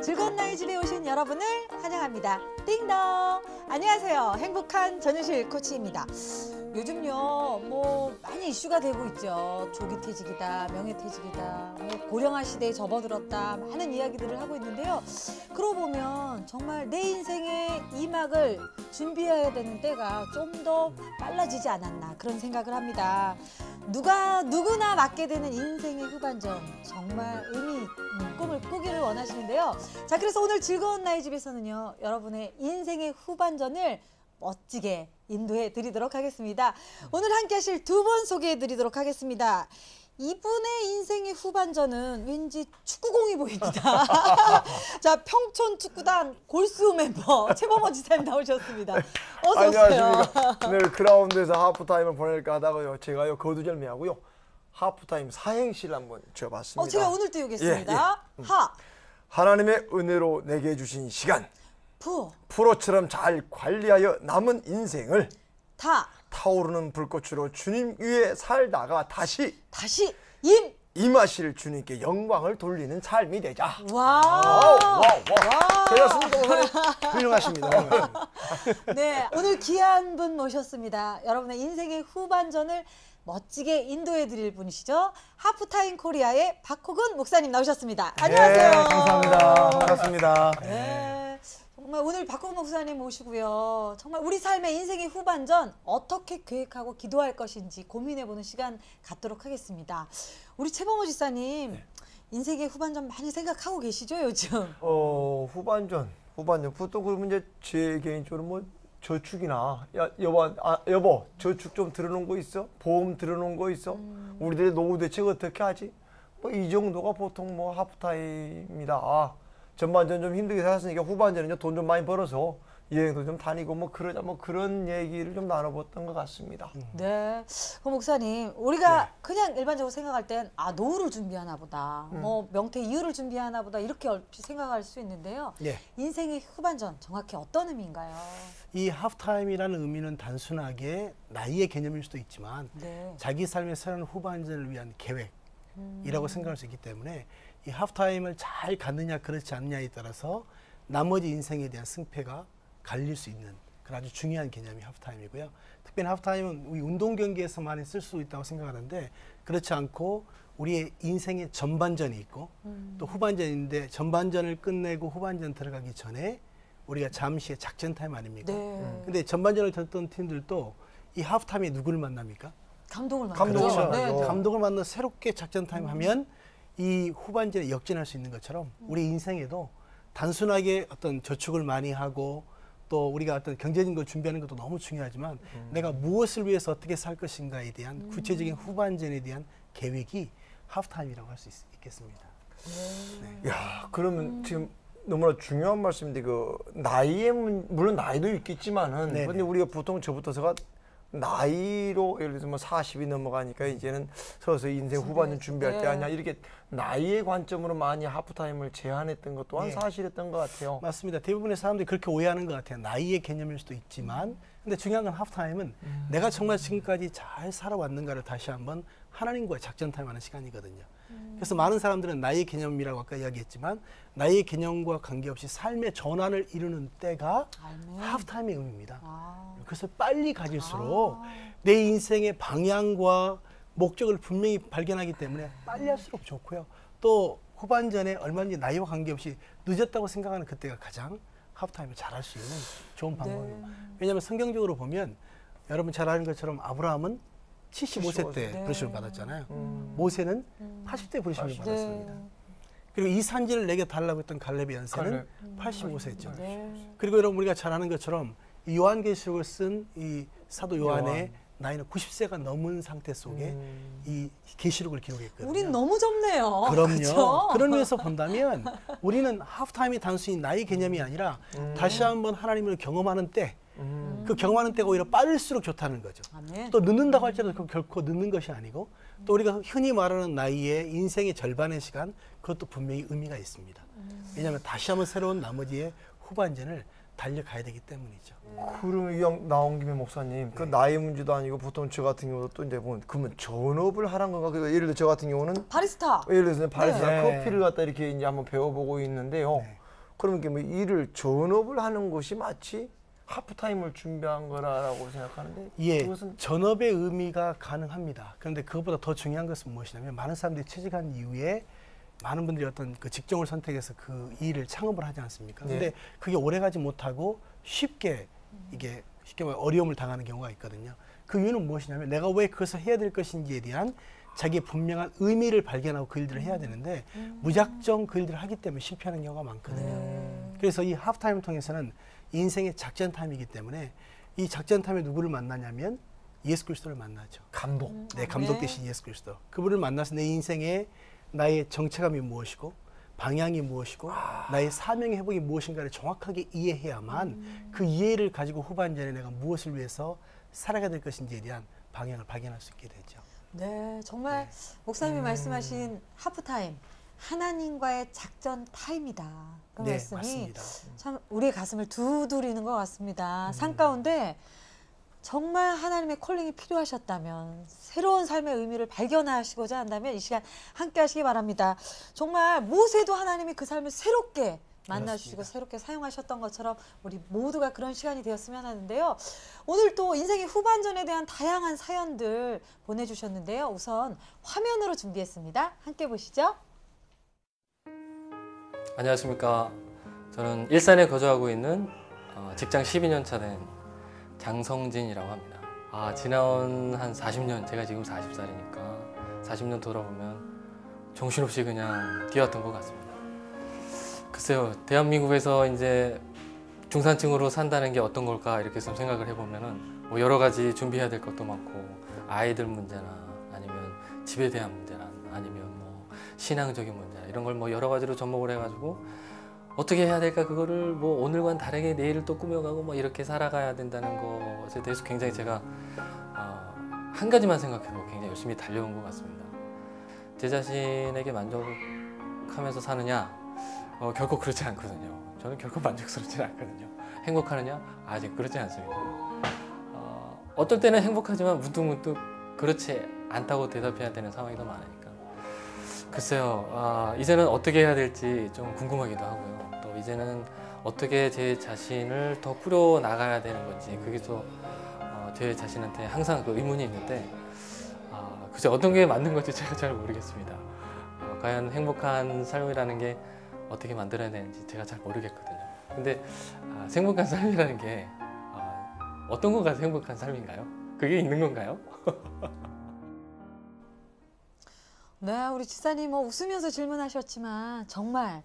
즐거운 나이 집에 오신 여러분을 환영합니다. 띵동! 안녕하세요. 행복한 전유실 코치입니다. 요즘요, 많이 이슈가 되고 있죠. 조기퇴직이다, 명예퇴직이다, 고령화 시대에 접어들었다, 많은 이야기들을 하고 있는데요. 그러고 보면 정말 내 인생의 이막을 준비해야 되는 때가 좀 더 빨라지지 않았나 그런 생각을 합니다. 누구나 맞게 되는 인생의 후반전, 정말 의미 있는 꿈을 꾸기를 원하시는데요. 자, 그래서 오늘 즐거운 나이 집에서는요, 여러분의 인생의 후반전을 멋지게 인도해 드리도록 하겠습니다. 오늘 함께 하실 두 분 소개해 드리도록 하겠습니다. 이분의 인생의 후반전은 왠지 축구공이 보입니다. 자, 평촌 축구단 골수 멤버 최범호 지사님 나오셨습니다. 어서 오세요. 안녕하십니까. 늘 그라운드에서 하프타임을 보낼까 하다가요. 제가요 거두절미하고요. 하프타임 사행시를 한번 지어봤습니다. 제가 오늘 띄우겠습니다. 하나님의 은혜로 내게 주신 시간. 프로처럼 잘 관리하여 남은 인생을 타오르는 불꽃으로 주님 위에 살다가 다시 임하실 주님께 영광을 돌리는 삶이 되자. 와우. 되었습니다. 훌륭하십니다. 네, 오늘 귀한 분 모셨습니다. 여러분의 인생의 후반전을 멋지게 인도해 드릴 분이시죠. 하프타임 코리아의 박호근 목사님 나오셨습니다. 안녕하세요. 네, 감사합니다. 반갑습니다. 네, 정말 오늘 박호근 목사님 모시고요. 정말 우리 삶의 인생의 후반전 어떻게 계획하고 기도할 것인지 고민해보는 시간 갖도록 하겠습니다. 우리 최범호 지사님, 인생의 후반전 많이 생각하고 계시죠, 요즘? 후반전. 보통 그러면 이제 제 개인적으로 저축이나 여보 저축 좀 들어놓은 거 있어? 보험 들어놓은 거 있어? 우리들의 노후 대책 어떻게 하지? 이 정도가 보통 하프타임이다. 전반전 좀 힘들게 살았으니까 후반전은 돈 좀 많이 벌어서 여행도 좀 다니고 그러자 그런 얘기를 좀 나눠봤던 것 같습니다. 네, 목사님, 우리가 그냥 일반적으로 생각할 땐 노후를 준비하나 보다, 명퇴 이후를 준비하나 보다 이렇게 얼핏 생각할 수 있는데요. 인생의 후반전 정확히 어떤 의미인가요? 이 하프타임이라는 의미는 단순하게 나이의 개념일 수도 있지만 자기 삶의 새로운 후반전을 위한 계획이라고 생각할 수 있기 때문에 이 하프타임을 잘 갖느냐 그렇지 않느냐에 따라서 나머지 인생에 대한 승패가 갈릴 수 있는 그런 아주 중요한 개념이 하프타임이고요. 특별히 하프타임은 우리 운동 경기에서 많이 쓸 수 있다고 생각하는데 그렇지 않고 우리의 인생의 전반전이 있고 또 후반전인데 전반전을 끝내고 후반전 들어가기 전에 우리가 잠시의 작전 타임 아닙니까? 근데 전반전을 졌던 팀들도 이 하프타임에 누구를 만납니까? 감독을 만나죠. 그렇죠. 감독을 만나 새롭게 작전 타임 하면 이 후반전에 역전할 수 있는 것처럼 우리 인생에도 단순하게 어떤 저축을 많이 하고 또 우리가 어떤 경제적인 걸 준비하는 것도 너무 중요하지만 내가 무엇을 위해서 어떻게 살 것인가에 대한 구체적인 후반전에 대한 계획이 하프타임이라고 할 수 있겠습니다. 야, 그러면 지금 너무나 중요한 말씀인데 물론 나이도 있겠지만은 근데 우리가 보통 저부터서가 나이로 예를 들어서 40이 넘어가니까 이제는 서서히 인생 후반전 준비할 때 아니야 이렇게 나이의 관점으로 많이 하프타임을 제한했던 것 또한 사실이었던 것 같아요. 맞습니다. 대부분의 사람들이 그렇게 오해하는 것 같아요. 나이의 개념일 수도 있지만 근데 중요한 건 하프타임은 내가 정말 지금까지 잘 살아왔는가를 다시 한번 하나님과의 작전 타임하는 시간이거든요. 그래서 많은 사람들은 나이의 개념이라고 아까 이야기했지만 나이의 개념과 관계없이 삶의 전환을 이루는 때가 하프타임의 의미입니다. 그래서 빨리 가질수록 내 인생의 방향과 목적을 분명히 발견하기 때문에 빨리 할수록 좋고요. 또 후반전에 얼마든지 나이와 관계없이 늦었다고 생각하는 그때가 가장 하프타임을 잘할 수 있는 좋은 방법입니다. 왜냐하면 성경적으로 보면 여러분 잘 아는 것처럼 아브라함은 75세 때 부르심을 받았잖아요. 모세는 80대 부르심을 받았습니다. 그리고 이 산지를 내게 달라고 했던 갈렙의 연세는 85세였죠. 그리고 여러분 우리가 잘 아는 것처럼 요한계시록을 쓴 이 사도 요한의 나이는 90세가 넘은 상태 속에 이 계시록을 기록했거든요. 우린 너무 젊네요. 그럼요. 그렇죠? 그런 면에서 본다면 우리는 하프타임이 단순히 나이 개념이 아니라 다시 한번 하나님을 경험하는 때 그 경험하는 때가 오히려 빠를수록 좋다는 거죠. 또 늦는다고 할지라도 결코 늦는 것이 아니고 또 우리가 흔히 말하는 나이의 인생의 절반의 시간 그것도 분명히 의미가 있습니다. 왜냐하면 다시 한번 새로운 나머지의 후반전을 달려가야 되기 때문이죠. 그러면 이왕 나온 김에 목사님, 그 나이 문제도 아니고 보통 저 같은 경우도 또 이제 보면 그러면 전업을 하란 건가? 그러니까 예를 들어 저 같은 경우는 바리스타. 예를 들어서 바리스타 커피를 갖다 이렇게 이제 한번 배워보고 있는데요. 그러면 이게 뭐 일을 전업을 하는 것이 마치 하프타임을 준비한 거라고 생각하는데 예, 그것은 전업의 의미가 가능합니다. 그런데 그것보다 더 중요한 것은 무엇이냐면 많은 사람들이 취직한 이후에 많은 분들이 어떤 그 직종을 선택해서 그 일을 창업을 하지 않습니까? 네. 근데 그게 오래가지 못하고 쉽게 이게 쉽게 말해 어려움을 당하는 경우가 있거든요. 그 이유는 무엇이냐면 내가 왜 그것을 해야 될 것인지에 대한 자기의 분명한 의미를 발견하고 그 일들을 해야 되는데 무작정 그 일들을 하기 때문에 실패하는 경우가 많거든요. 그래서 이 하프타임을 통해서는 인생의 작전 타임이기 때문에 이 작전 타임에 누구를 만나냐면 예수 그리스도를 만나죠. 감독. 네, 감독 네. 되신 예수 그리스도. 그분을 만나서 내 인생의 나의 정체감이 무엇이고 방향이 무엇이고 나의 사명의 회복이 무엇인가를 정확하게 이해해야만 그 이해를 가지고 후반전에 내가 무엇을 위해서 살아가야 될 것인지에 대한 방향을 발견할 수 있게 되죠. 네, 정말 목사님이 말씀하신 하프타임, 하나님과의 작전 타임이다. 그 네, 말씀이 맞습니다. 참 우리의 가슴을 두드리는 것 같습니다. 삶 가운데 정말 하나님의 콜링이 필요하셨다면, 새로운 삶의 의미를 발견하시고자 한다면 이 시간 함께 하시기 바랍니다. 정말 모세도 하나님이 그 삶을 새롭게 만나주시고 그렇습니다. 새롭게 사용하셨던 것처럼 우리 모두가 그런 시간이 되었으면 하는데요. 오늘 또 인생의 후반전에 대한 다양한 사연들 보내주셨는데요. 우선 화면으로 준비했습니다. 함께 보시죠. 안녕하십니까. 저는 일산에 거주하고 있는 직장 12년 차 된 장성진이라고 합니다. 지나온 한 40년, 제가 지금 40살이니까 40년 돌아보면 정신없이 그냥 뛰었던 것 같습니다. 글쎄요, 대한민국에서 이제 중산층으로 산다는 게 어떤 걸까 이렇게 좀 생각을 해보면은 뭐 여러 가지 준비해야 될 것도 많고 아이들 문제나 아니면 집에 대한 문제나 아니면 뭐 신앙적인 문제나 이런 걸 뭐 여러 가지로 접목을 해가지고 어떻게 해야 될까 그거를 뭐 오늘과는 다르게 내일을 또 꾸며가고 뭐 이렇게 살아가야 된다는 것에 대해서 굉장히 제가 한 가지만 생각해도 굉장히 열심히 달려온 것 같습니다. 제 자신에게 만족하면서 사느냐? 결코 그렇지 않거든요. 저는 결코 만족스럽지 않거든요. 행복하느냐? 아직 그렇지 않습니다. 어떨 때는 행복하지만 문득문득 그렇지 않다고 대답해야 되는 상황이 더 많으니까. 글쎄요, 이제는 어떻게 해야 될지 좀 궁금하기도 하고요. 또 이제는 어떻게 제 자신을 더 꾸려나가야 되는 건지 그게 또 제 자신한테 항상 그 의문이 있는데 글쎄 어떤 게 맞는 건지 제가 잘 모르겠습니다. 과연 행복한 삶이라는 게 어떻게 만들어야 되는지 제가 잘 모르겠거든요. 근데 행복한 삶이라는 게 어떤 거가 행복한 삶인가요? 그게 있는 건가요? 네, 우리 집사님 웃으면서 질문하셨지만 정말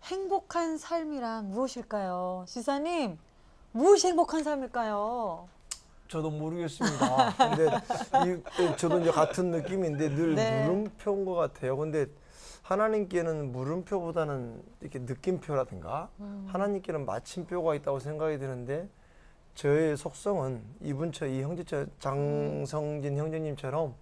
행복한 삶이란 무엇일까요? 집사님, 무엇이 행복한 삶일까요? 저도 모르겠습니다. 근데 저도 이제 같은 느낌인데 늘 네. 물음표인 것 같아요. 근데 하나님께는 물음표보다는 이렇게 느낌표라든가 하나님께는 마침표가 있다고 생각이 드는데 저의 속성은 이 형제 장성진 형제님처럼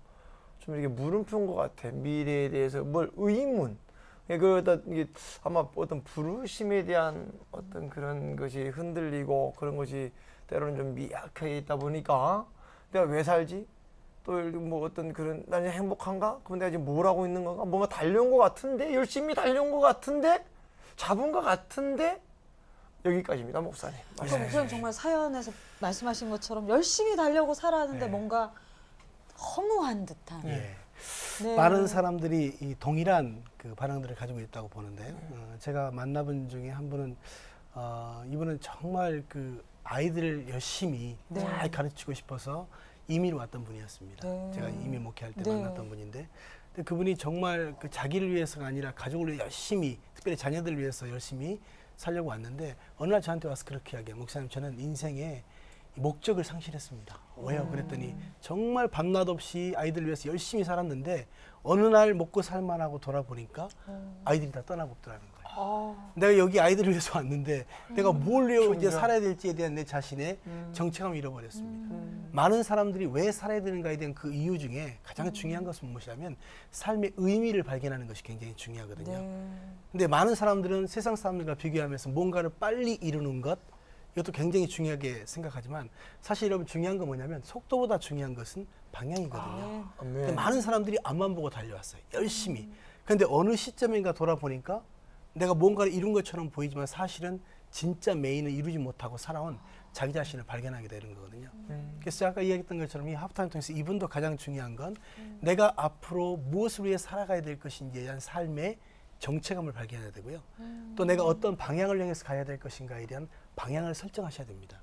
좀 이렇게 물음표인 것 같아. 미래에 대해서 뭘 의문. 그러다 이게 아마 어떤 부르심에 대한 어떤 그런 것이 흔들리고 그런 것이 때로는 좀 미약하게 있다 보니까 내가 왜 살지? 또 뭐 어떤 그런 나는 행복한가? 그럼 내가 지금 뭘 하고 있는 건가? 뭔가 달려온 것 같은데 열심히 달려온 것 같은데 잡은 것 같은데 여기까지입니다, 목사님. 그럼 목사님 정말 사연에서 말씀하신 것처럼 열심히 달려고 살았는데 네. 뭔가 허무한 듯한. 예. 네. 많은 사람들이 이 동일한 그 반응들을 가지고 있다고 보는데요. 제가 만나본 중에 한 분은 이분은 정말 그 아이들을 열심히 네. 잘 가르치고 싶어서 이민을 왔던 분이었습니다. 네. 제가 이민 목회할 때 네. 만났던 분인데, 근데 그분이 정말 그 자기를 위해서가 아니라 가족을 위해 열심히, 특별히 자녀들을 위해서 열심히 살려고 왔는데 어느 날 저한테 와서 그렇게 이야기해요. 목사님, 저는 인생에 목적을 상실했습니다. 왜요? 그랬더니 정말 밤낮 없이 아이들을 위해서 열심히 살았는데 어느 날 먹고 살만하고 돌아보니까 아이들이 다 떠나고 없더라는 거예요. 내가 여기 아이들을 위해서 왔는데 내가 뭘 위해 이제 살아야 될지에 대한 내 자신의 정체감을 잃어버렸습니다. 많은 사람들이 왜 살아야 되는가에 대한 그 이유 중에 가장 중요한 것은 무엇이냐면 삶의 의미를 발견하는 것이 굉장히 중요하거든요. 네. 근데 많은 사람들은 세상 사람들과 비교하면서 뭔가를 빨리 이루는 것, 이것도 굉장히 중요하게 생각하지만 사실 여러분 중요한 건 뭐냐면 속도보다 중요한 것은 방향이거든요. 근데 많은 사람들이 앞만 보고 달려왔어요. 열심히. 그런데 어느 시점인가 돌아보니까 내가 뭔가를 이룬 것처럼 보이지만 사실은 진짜 메인을 이루지 못하고 살아온 자기 자신을 발견하게 되는 거거든요. 그래서 아까 이야기했던 것처럼 이 하프타임 통해서 이분도 가장 중요한 건 내가 앞으로 무엇을 위해 살아가야 될 것인지에 대한 삶의 정체감을 발견해야 되고요. 또 내가 어떤 방향을 향해서 가야 될 것인가에 대한 방향을 설정하셔야 됩니다.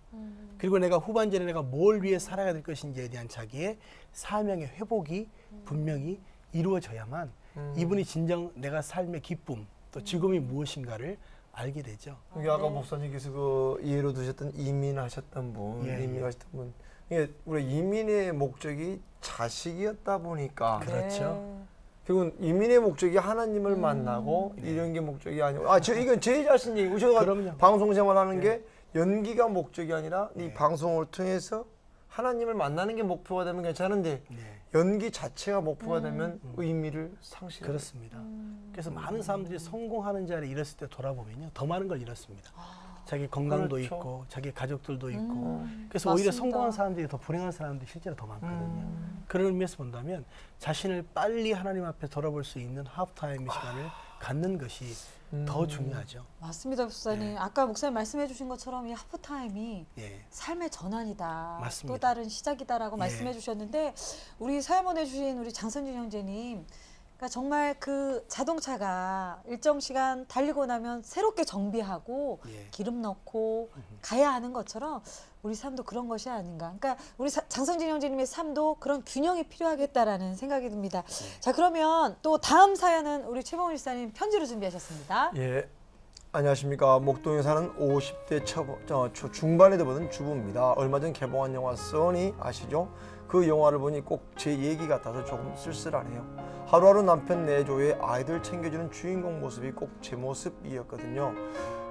그리고 내가 후반전에 내가 뭘 위해 살아가야 될 것인지에 대한 자기의 사명의 회복이 분명히 이루어져야만 이분이 진정 내가 삶의 기쁨 또 즐거움이 무엇인가를 알게 되죠. 여기 아까 목사님께서 그 예로 드셨던 이민하셨던 분, 예, 이민하셨던 분. 이게 우리 이민의 목적이 자식이었다 보니까 그렇죠. 결국은 이민의 목적이 하나님을 만나고 이런 게 목적이 아니고 이건 제 자신 얘기고 제가 그럼요. 방송 생활하는 게 연기가 목적이 아니라 이 방송을 통해서 하나님을 만나는 게 목표가 되면 괜찮은데 연기 자체가 목표가 되면 의미를 상실해요. 그렇습니다. 그래서 많은 사람들이 성공하는 자리에 이뤘을 때 돌아보면요. 더 많은 걸 잃었습니다. 자기 건강도 그렇죠. 있고 자기 가족들도 있고 그래서 오히려 맞습니다. 성공한 사람들이 더 불행한 사람들이 실제로 더 많거든요. 그런 의미에서 본다면 자신을 빨리 하나님 앞에 돌아볼 수 있는 하프타임의 시간을 갖는 것이 더 중요하죠. 맞습니다, 목사님. 아까 목사님 말씀해 주신 것처럼 이 하프타임이 예. 삶의 전환이다. 맞습니다. 또 다른 시작이다라고 예. 말씀해 주셨는데 우리 사연 보내주신 우리 장선진 형제님 그러니까 정말 그 자동차가 일정 시간 달리고 나면 새롭게 정비하고 예. 기름 넣고 가야 하는 것처럼 우리 삶도 그런 것이 아닌가. 그러니까 우리 장선진 형제님의 삶도 그런 균형이 필요하겠다라는 생각이 듭니다. 자, 그러면 또 다음 사연은 우리 최봉훈 일사님 편지로 준비하셨습니다. 예. 안녕하십니까. 목동에 사는 50대 중반에 접어든 주부입니다. 얼마 전 개봉한 영화 써니 아시죠? 그 영화를 보니 꼭 제 얘기 같아서 조금 쓸쓸하네요. 하루하루 남편 내조에 아이들 챙겨주는 주인공 모습이 꼭 제 모습이었거든요.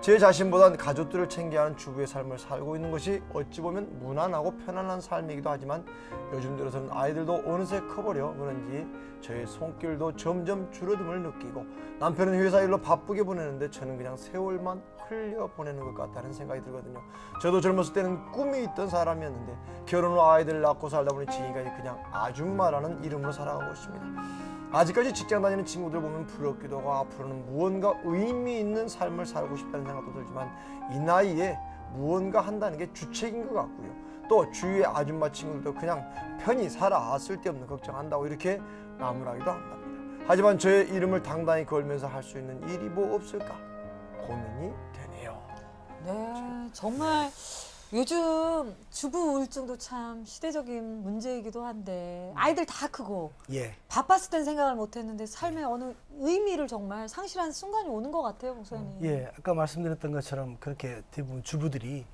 제 자신보단 가족들을 챙겨야 하는 주부의 삶을 살고 있는 것이 어찌 보면 무난하고 편안한 삶이기도 하지만 요즘 들어서는 아이들도 어느새 커버려 그런지 저의 손길도 점점 줄어듦을 느끼고 남편은 회사 일로 바쁘게 보내는데 저는 그냥 세월만 흘려 보내는 것 같다는 생각이 들거든요. 저도 젊었을 때는 꿈이 있던 사람이었는데 결혼 후 아이들을 낳고 살다 보니 지금까지 그냥 아줌마라는 이름으로 살아가고 있습니다. 아직까지 직장 다니는 친구들 보면 부럽기도 하고 앞으로는 무언가 의미 있는 삶을 살고 싶다는 생각도 들지만 이 나이에 무언가 한다는 게 주책인 것 같고요. 또 주위의 아줌마 친구들도 그냥 편히 살아 쓸데없는 걱정한다고 이렇게 나무라기도 한답니다. 하지만 저의 이름을 당당히 걸면서 할 수 있는 일이 뭐 없을까 고민이 되네요. 네, 정말 요즘 주부 우울증도 참 시대적인 문제이기도 한데 아이들 다 크고 예. 바빴을 땐 생각을 못했는데 삶의 어느 의미를 정말 상실한 순간이 오는 것 같아요, 목사님. 예, 아까 말씀드렸던 것처럼 그렇게 대부분 주부들이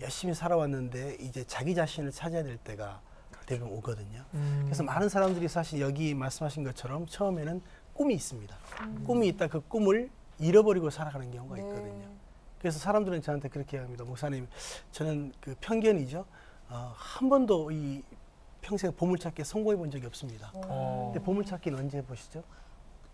열심히 살아왔는데 이제 자기 자신을 찾아야 될 때가 대부분 오거든요. 그래서 많은 사람들이 사실 여기 말씀하신 것처럼 처음에는 꿈이 있습니다. 꿈이 있다 그 꿈을 잃어버리고 살아가는 경우가 있거든요. 그래서 사람들은 저한테 그렇게 합니다. 목사님, 저는 그 편견이죠. 한 번도 이 평생 보물찾기에 성공해 본 적이 없습니다. 근데 보물찾기는 언제 해보시죠?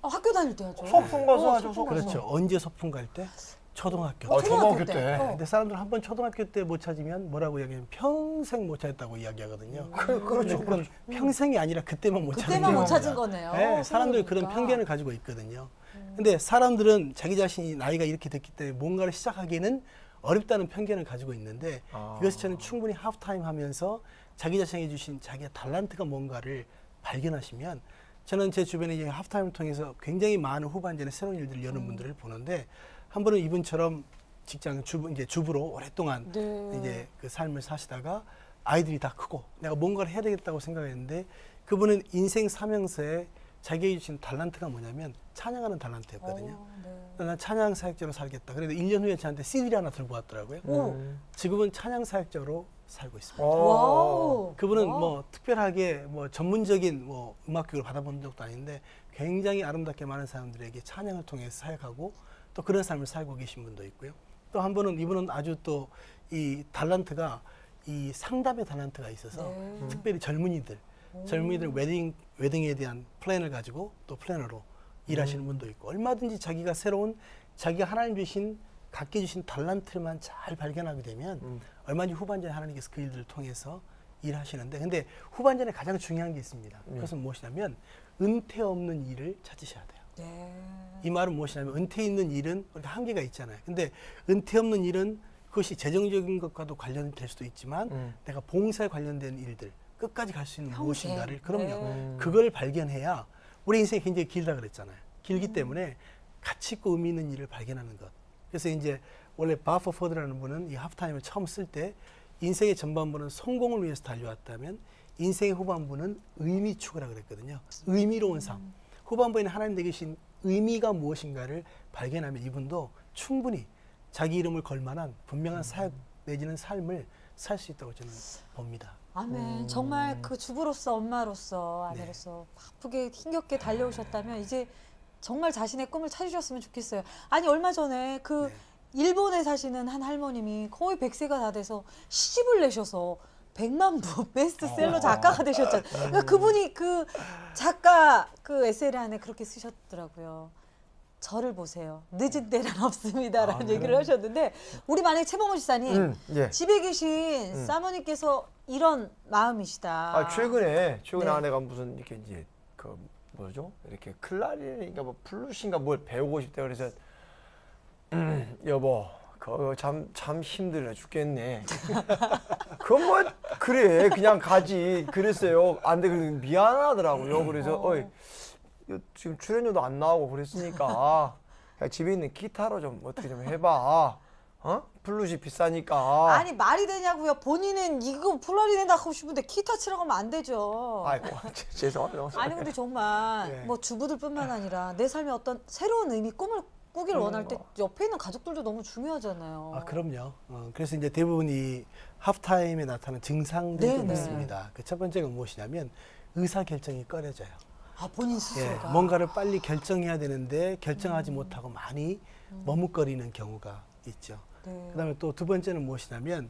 학교 다닐 때 하죠. 소풍 가서 하죠. 소풍 가서. 그렇죠. 언제 소풍 갈 때? 초등학교 때. 초등학교 때. 근데 사람들은 한 번 초등학교 때 못 찾으면 뭐라고 이야기하면 평생 못 찾았다고 이야기하거든요. 그렇죠. 그럼 평생이 아니라 그때만 못 찾은 그때만 못 경우입니다. 찾은 거네요. 네, 사람들은 그런 생각해보니까. 편견을 가지고 있거든요. 근데 사람들은 자기 자신이 나이가 이렇게 됐기 때문에 뭔가를 시작하기는 어렵다는 편견을 가지고 있는데 이것을 저는 충분히 하프타임 하면서 자기 자신에게 주신 자기의 달란트가 뭔가를 발견하시면 저는 제 주변에 이제 하프타임을 통해서 굉장히 많은 후반전에 새로운 일들을 여는 분들을 보는데 한 번은 이분처럼 직장 주부로 오랫동안 네. 이제 그 삶을 사시다가 아이들이 다 크고 내가 뭔가를 해야 되겠다고 생각했는데 그분은 인생 사명서에 자기에게 주신 달란트가 뭐냐면 찬양하는 달란트였거든요. 네. 난 찬양 사역자로 살겠다. 그래도 1년 후에 저한테 CD를 하나 들고 왔더라고요. 지금은 찬양 사역자로 살고 있습니다. 와우. 그분은 와우. 뭐 특별하게 뭐 전문적인 뭐 음악 교육을 받아본 적도 아닌데 굉장히 아름답게 많은 사람들에게 찬양을 통해서 사역하고 또 그런 삶을 살고 계신 분도 있고요. 또 한 분은 이분은 아주 또 이 달란트가 이 상담의 달란트가 있어서 네. 특별히 젊은이들 웨딩에 대한 플랜을 가지고 또 플래너로 일하시는 분도 있고 얼마든지 자기가 새로운 자기가 하나님 주신 갖게 주신 달란트만 잘 발견하게 되면 얼마든지 후반전에 하나님께서 그 일들을 통해서 일하시는데 근데 후반전에 가장 중요한 게 있습니다. 그것은 무엇이냐면 은퇴 없는 일을 찾으셔야 돼요. 네. 이 말은 무엇이냐면 은퇴 있는 일은 우리가 한계가 있잖아요. 근데 은퇴 없는 일은 그것이 재정적인 것과도 관련될 수도 있지만 내가 봉사에 관련된 일들 끝까지 갈 수 있는 평생. 무엇인가를 그럼요. 네. 그걸 발견해야 우리 인생이 굉장히 길다 그랬잖아요. 길기 때문에 가치 있고 의미 있는 일을 발견하는 것. 그래서 이제 원래 바퍼 포드라는 분은 이 하프타임을 처음 쓸 때 인생의 전반부는 성공을 위해서 달려왔다면 인생의 후반부는 의미 추구라 그랬거든요. 의미로운 삶. 후반부에는 하나님 계신 의미가 무엇인가를 발견하면 이분도 충분히 자기 이름을 걸만한 분명한 사역 내지는 삶을 살 수 있다고 저는 봅니다. 아멘. 정말 그 주부로서, 엄마로서, 아내로서 바쁘게 힘겹게 달려오셨다면 이제 정말 자신의 꿈을 찾으셨으면 좋겠어요. 아니 얼마 전에 그 일본에 사시는 한 할머님이 거의 100세가 다 돼서 시집을 내셔서 100만 부 베스트셀러 작가가 되셨잖아요. 그러니까 그분이 그 작가 그 에세이 안에 그렇게 쓰셨더라고요. 저를 보세요. 늦은 때는 없습니다라는 얘기를 하셨는데 우리 만약에 최봉호 지사님 예. 집에 계신 사모님께서 이런 마음이시다. 아, 최근에 네. 아내가 무슨 이렇게 이제 그 뭐죠? 이렇게 클라리넷인가 뭐 플룻인가 뭘 배우고 싶다 그래서 여보 그거 참 힘들어 죽겠네. 그건 뭐 그래 그냥 가지 그랬어요. 안 돼 그래서 미안하더라고요. 그래서 어이 지금 출연료도 안 나오고 그랬으니까 그냥 집에 있는 기타로 좀 어떻게 좀 해봐. 어? 플룻이 비싸니까. 아니 말이 되냐고요. 본인은 이거 플라리넷 하고 싶은데 기타 치라고 하면 안 되죠. 아이고 죄송해요. 아니 근데 정말 네. 뭐 주부들뿐만 아니라 내 삶에 어떤 새로운 의미, 꿈을 꾸기를 원할 때 옆에 있는 가족들도 너무 중요하잖아요. 아, 그럼요. 그래서 이제 대부분 이 하프타임에 나타나는 증상들이 네, 좀 네. 있습니다. 그 첫 번째가 무엇이냐면 의사결정이 꺼려져요. 아 본인 스스로가. 뭔가를 빨리 결정해야 되는데 결정하지 못하고 많이 머뭇거리는 경우가 있죠. 네. 그다음에 또 두 번째는 무엇이냐면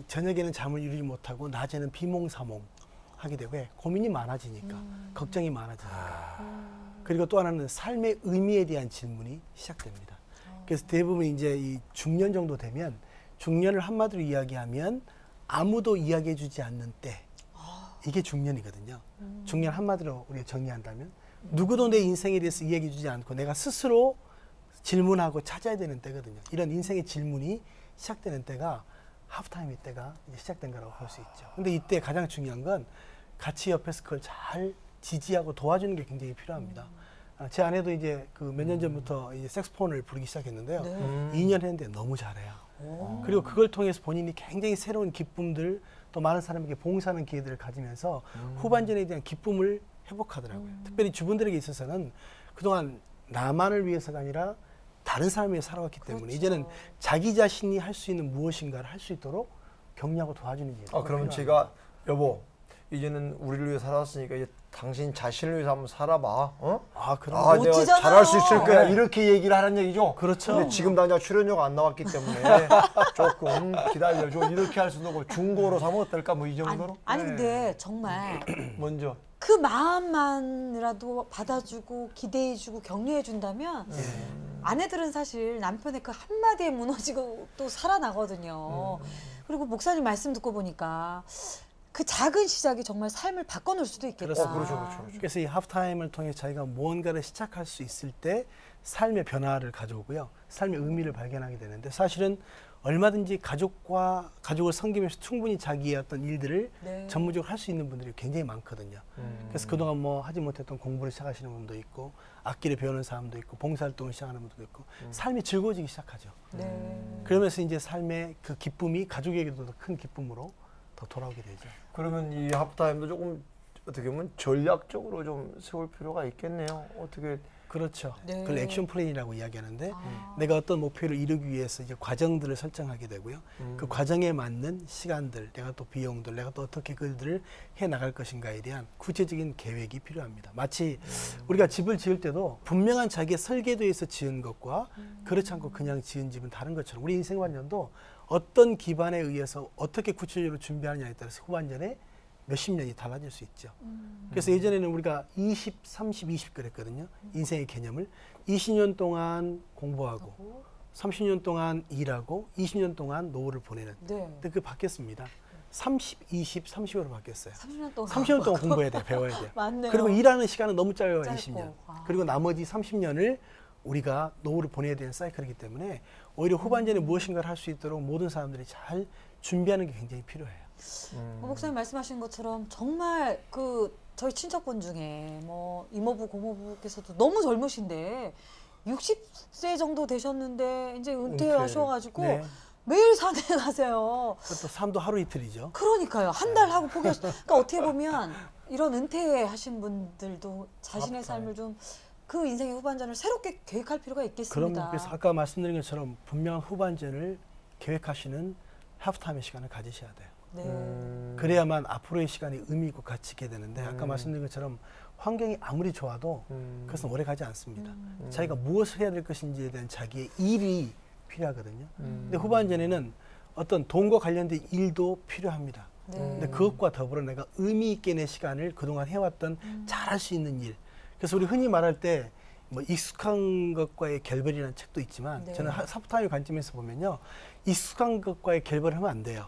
저녁에는 잠을 이루지 못하고 낮에는 비몽사몽 하게 되고 고민이 많아지니까 걱정이 많아지니까 그리고 또 하나는 삶의 의미에 대한 질문이 시작됩니다. 그래서 대부분 이제 이 중년 정도 되면 중년을 한마디로 이야기하면 아무도 이야기해주지 않는 때 이게 중년이거든요. 중년 한마디로 우리가 정리한다면 누구도 내 인생에 대해서 이야기해주지 않고 내가 스스로 질문하고 찾아야 되는 때거든요. 이런 인생의 질문이 시작되는 때가 하프타임의 때가 이제 시작된 거라고 볼 수 있죠. 근데 이때 가장 중요한 건 같이 옆에서 그걸 잘 지지하고 도와주는 게 굉장히 필요합니다. 제 아내도 이제 그 몇 년 전부터 이제 색소폰을 부르기 시작했는데요. 네. 2년 했는데 너무 잘해요. 그리고 그걸 통해서 본인이 굉장히 새로운 기쁨들 또 많은 사람에게 봉사하는 기회들을 가지면서 후반전에 대한 기쁨을 회복하더라고요. 특별히 주분들에게 있어서는 그동안 나만을 위해서가 아니라 다른 사람을 위해 살아왔기 때문에 그렇죠. 이제는 자기 자신이 할 수 있는 무엇인가를 할 수 있도록 격려하고 도와주는 일이 그러면 제가 여보 이제는 우리를 위해 살았으니까 이제 당신 자신을 위해서 한번 살아봐. 어? 그럼 내가 멋지잖아요. 잘할 수 있을 거야. 네. 이렇게 얘기를 하는 얘기죠. 그렇죠. 근데 지금 당장 출연료가 안 나왔기 때문에 조금 기다려줘. 이렇게 할 수도 없고 중고로 사면 어떨까? 뭐 이 정도로. 아니 근데 정말 먼저. 그 마음만이라도 받아주고 기대해주고 격려해준다면 아내들은 사실 남편의 그 한마디에 무너지고 또 살아나거든요. 그리고 목사님 말씀 듣고 보니까 그 작은 시작이 정말 삶을 바꿔놓을 수도 있겠다. 그렇습니다. 그래서 이 하프타임을 통해 자기가 무언가를 시작할 수 있을 때 삶의 변화를 가져오고요. 삶의 의미를 발견하게 되는데 사실은 얼마든지 가족을 섬기면서 충분히 자기의 어떤 일들을 네. 전무적으로 할 수 있는 분들이 굉장히 많거든요. 그래서 그동안 뭐 하지 못했던 공부를 시작하시는 분도 있고 악기를 배우는 사람도 있고 봉사활동을 시작하는 분도 있고 삶이 즐거워지기 시작하죠. 네. 그러면서 이제 삶의 그 기쁨이 가족에게도 더 큰 기쁨으로 더 돌아오게 되죠. 그러면 이 하프타임도 조금 어떻게 보면 전략적으로 좀 세울 필요가 있겠네요. 어떻게 그렇죠. 네. 그걸 액션 플랜이라고 이야기하는데 내가 어떤 목표를 이루기 위해서 이제 과정들을 설정하게 되고요. 그 과정에 맞는 시간들, 내가 또 비용들, 내가 또 어떻게 그들을 해 나갈 것인가에 대한 구체적인 계획이 필요합니다. 마치 우리가 집을 지을 때도 분명한 자기의 설계도에서 지은 것과 그렇지 않고 그냥 지은 집은 다른 것처럼 우리 인생 관련도 어떤 기반에 의해서 어떻게 구체적으로 준비하느냐에 따라서 후반전에 몇십 년이 달라질 수 있죠. 그래서 예전에는 우리가 20, 30, 20 그랬거든요. 인생의 개념을 20년 동안 공부하고 30년 동안 일하고 20년 동안 노후를 보내는. 네. 근데 그게 바뀌었습니다. 30, 20, 30으로 바뀌었어요. 30년 동안. 30년 동안 공부해야 돼요. 배워야 돼요. 맞네요. 그리고 일하는 시간은 너무 짧아요. 짧고. 20년. 아. 그리고 나머지 30년을 우리가 노후를 보내야 되는 사이클이기 때문에 오히려 후반전에 무엇인가를 할 수 있도록 모든 사람들이 잘 준비하는 게 굉장히 필요해요. 목사님 말씀하신 것처럼 정말 저희 친척분 중에 뭐 이모부 고모부께서도 너무 젊으신데 60세 정도 되셨는데 이제 은퇴하셔가지고 네. 매일 산에 가세요. 그것도 삶도 하루 이틀이죠. 그러니까요. 한 달 하고 포기하시. 그러니까 어떻게 보면 이런 은퇴하신 분들도 자신의 삶을 좀 그 인생의 후반전을 새롭게 계획할 필요가 있겠습니다. 그럼 그래서 아까 말씀드린 것처럼 분명한 후반전을 계획하시는 하프타임의 시간을 가지셔야 돼요. 네. 그래야만 앞으로의 시간이 의미 있고 가치 있게 되는데 아까 말씀드린 것처럼 환경이 아무리 좋아도 그것은 오래 가지 않습니다. 자기가 무엇을 해야 될 것인지에 대한 자기의 일이 필요하거든요. 근데 후반전에는 어떤 돈과 관련된 일도 필요합니다. 네. 근데 그것과 더불어 내가 의미 있게 내 시간을 그동안 해왔던 잘할 수 있는 일. 그래서 우리 흔히 말할 때 뭐 익숙한 것과의 결별이라는 책도 있지만 네. 저는 사프타임의 관점에서 보면요. 익숙한 것과의 결별을 하면 안 돼요.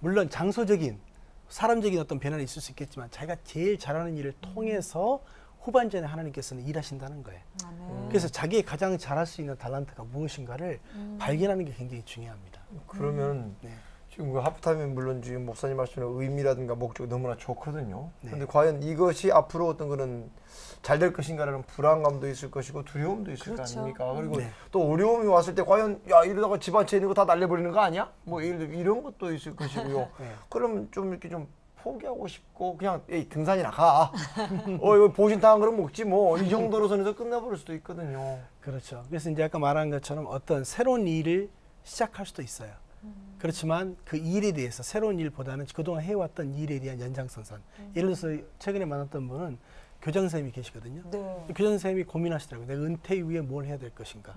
물론 장소적인 사람적인 어떤 변화는 있을 수 있겠지만 자기가 제일 잘하는 일을 통해서 후반전에 하나님께서는 일하신다는 거예요. 아멘. 그래서 자기의 가장 잘할 수 있는 달란트가 무엇인가를 발견하는 게 굉장히 중요합니다. 그러면 네. 지금 그 하프타임은 물론 지금 목사님 말씀하신 의미라든가 목적이 너무나 좋거든요. 네. 근데 과연 이것이 앞으로 어떤 그런 잘 될 것인가라는 불안감도 있을 것이고 두려움도 있을 그렇죠. 거 아닙니까? 그리고 네. 또 어려움이 왔을 때 과연 야 이러다가 집안채 있는 거 다 날려버리는 거 아니야? 뭐 예를 들어 이런 것도 있을 것이고요. 네. 그러면 좀 이렇게 좀 포기하고 싶고 그냥 에이 등산이나 가. 이거 보신탕 그럼 먹지 뭐 이 정도로 선에서 끝나버릴 수도 있거든요. 그렇죠. 그래서 이제 아까 말한 것처럼 어떤 새로운 일을 시작할 수도 있어요. 그렇지만 그 일에 대해서 새로운 일보다는 그동안 해왔던 일에 대한 연장선상. 예를 들어서 최근에 만났던 분은 교장 선생님이 계시거든요. 네. 교장 선생님이 고민하시더라고요. 내가 은퇴 이후에 뭘 해야 될 것인가.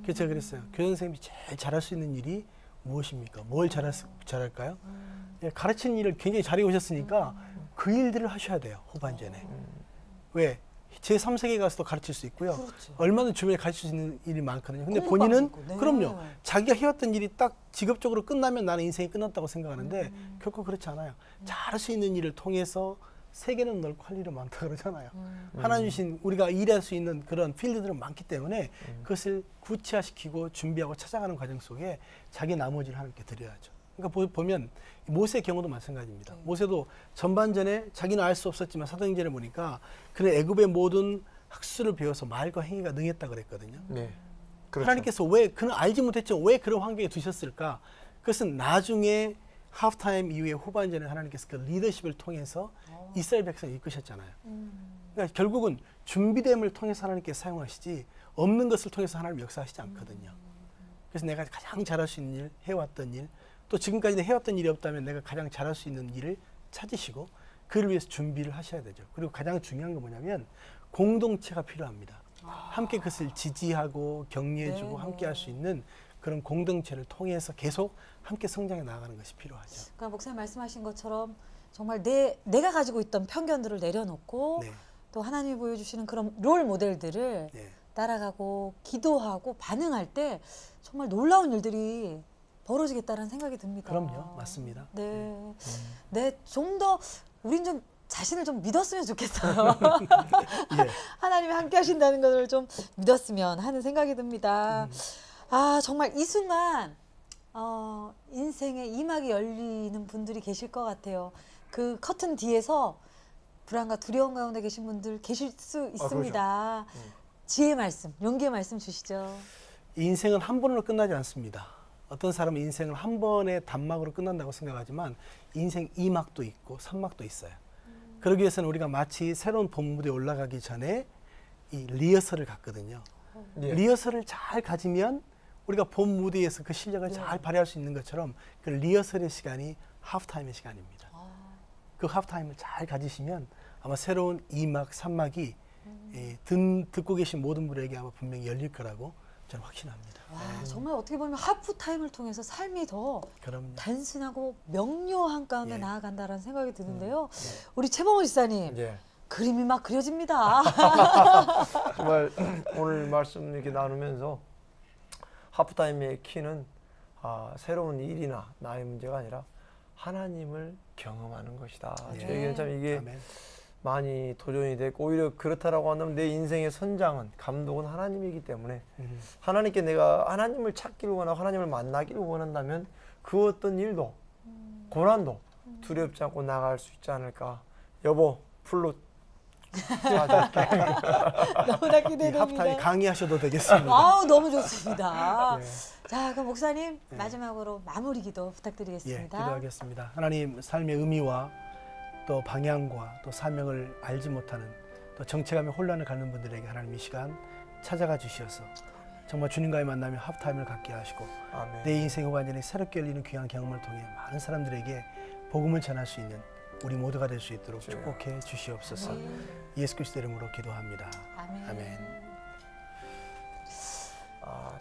그래서 제가 그랬어요. 교장 선생님이 제일 잘할 수 있는 일이 무엇입니까? 뭘 잘할까요? 예, 가르치는 일을 굉장히 잘해 오셨으니까 그 일들을 하셔야 돼요. 후반전에. 왜? 제3세계 가서도 가르칠 수 있고요. 그렇죠. 얼마나 주변에 가르칠 수 있는 일이 많거든요. 근데 공부방도 본인은 있고, 네. 그럼요. 자기가 해왔던 일이 딱 직업적으로 끝나면 나는 인생이 끝났다고 생각하는데 결코 그렇지 않아요. 잘할 수 있는 일을 통해서 세계는 넓고 할 일은 많다 그러잖아요. 하나님 주신 우리가 일할 수 있는 그런 필드들은 많기 때문에 그것을 구체화시키고 준비하고 찾아가는 과정 속에 자기 나머지를 하나님께 드려야죠. 그러니까 보면 모세의 경우도 마찬가지입니다. 모세도 전반전에 자기는 알 수 없었지만 사도행전에 보니까 그는 애굽의 모든 학술을 배워서 말과 행위가 능했다 그랬거든요. 네. 그렇죠. 하나님께서 왜 그는 알지 못했죠. 왜 그런 환경에 두셨을까? 그것은 나중에 하프타임 이후에 후반전에 하나님께서 그 리더십을 통해서 이스라엘 백성을 이끄셨잖아요. 그러니까 결국은 준비됨을 통해서 하나님께서 사용하시지 없는 것을 통해서 하나님 역사하시지 않거든요. 그래서 내가 가장 잘할 수 있는 일, 해왔던 일, 또 지금까지 해왔던 일이 없다면 내가 가장 잘할 수 있는 일을 찾으시고 그를 위해서 준비를 하셔야 되죠. 그리고 가장 중요한 건 뭐냐면 공동체가 필요합니다. 함께 그것을 지지하고 격려해주고 네네. 함께 할 수 있는 그런 공동체를 통해서 계속 함께 성장해 나가는 것이 필요하죠. 그러니까 목사님 말씀하신 것처럼 정말 내가 가지고 있던 편견들을 내려놓고 네. 또 하나님이 보여주시는 그런 롤 모델들을 네. 따라가고 기도하고 반응할 때 정말 놀라운 일들이 벌어지겠다는 생각이 듭니다. 그럼요. 맞습니다. 네, 네, 좀 더 우린 좀 자신을 좀 믿었으면 좋겠어요. 예. 하나님이 함께 하신다는 것을 좀 믿었으면 하는 생각이 듭니다. 아, 정말 이 순간 인생의 이막이 열리는 분들이 계실 것 같아요. 그 커튼 뒤에서 불안과 두려움 가운데 계신 분들 계실 수 있습니다. 지혜의 말씀, 용기의 말씀 주시죠. 인생은 한 번으로 끝나지 않습니다. 어떤 사람은 인생을 한 번의 단막으로 끝난다고 생각하지만 인생 2막도 있고 3막도 있어요. 그러기 위해서는 우리가 마치 새로운 본 무대에 올라가기 전에 이 리허설을 갖거든요. 예. 리허설을 잘 가지면 우리가 본 무대에서 그 실력을 잘 발휘할 수 있는 것처럼 그 리허설의 시간이 하프타임의 시간입니다. 그 하프타임을 잘 가지시면 아마 새로운 2막, 3막이 듣고 계신 모든 분에게 아마 분명히 열릴 거라고 저는 확신합니다. 와, 정말 어떻게 보면 하프타임을 통해서 삶이 더 그럼요. 단순하고 명료한 가운데 예. 나아간다는 생각이 드는데요. 우리 최범호 지사님, 예. 그림이 막 그려집니다. 정말 오늘 말씀 이렇게 나누면서 하프타임의 키는 새로운 일이나 나의 문제가 아니라 하나님을 경험하는 것이다. 예. 저에게는 참 이게 아멘. 많이 도전이 됐고 오히려 그렇다라고 한다면 내 인생의 선장은 감독은 하나님이기 때문에 하나님께 내가 하나님을 찾기를 원하고 하나님을 만나기를 원한다면 그 어떤 일도 고난도 두렵지 않고 나갈 수 있지 않을까. 여보 풀로 찾아올게. 너무나 이 기대됩니다. 합타임 강의하셔도 되겠습니다. 아우 너무 좋습니다. 예. 자 그럼 목사님 네. 마지막으로 마무리 기도 예, 부탁드리겠습니다. 기도하겠습니다. 하나님 삶의 의미와 또 방향과 또 사명을 알지 못하는 또 정체감에 혼란을 갖는 분들에게 하나님 이 시간 찾아가 주시어서 정말 주님과의 만남에 합타임을 갖게 하시고 아멘. 내 인생이 완전히 새롭게 열리는 귀한 경험을 통해 많은 사람들에게 복음을 전할 수 있는 우리 모두가 될 수 있도록 주여. 축복해 주시옵소서. 예수 그리스도 이름으로 기도합니다. 아멘. 아멘.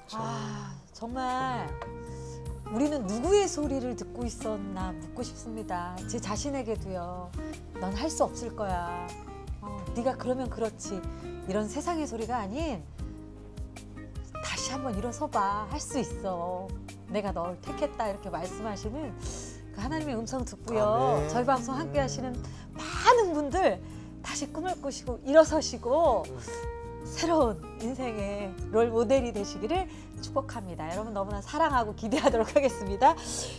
참. 정말 우리는 누구의 소리를 듣고 있었나 묻고 싶습니다. 제 자신에게도요. 넌 할 수 없을 거야. 네가 그러면 그렇지. 이런 세상의 소리가 아닌 다시 한번 일어서봐. 할 수 있어. 내가 널 택했다. 이렇게 말씀하시는 그 하나님의 음성 듣고요. 아멘. 저희 방송 함께 하시는 많은 분들 다시 꿈을 꾸시고 일어서시고 새로운 인생의 롤 모델이 되시기를 축복합니다. 여러분 너무나 사랑하고 기대하도록 하겠습니다.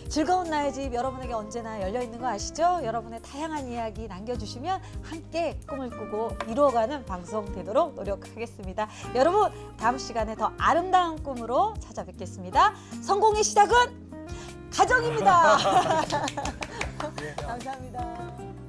즐거운 나의 집 여러분에게 언제나 열려 있는 거 아시죠? 여러분의 다양한 이야기 남겨주시면 함께 꿈을 꾸고 이루어가는 방송 되도록 노력하겠습니다. 여러분 다음 시간에 더 아름다운 꿈으로 찾아뵙겠습니다. 성공의 시작은 가정입니다. 감사합니다.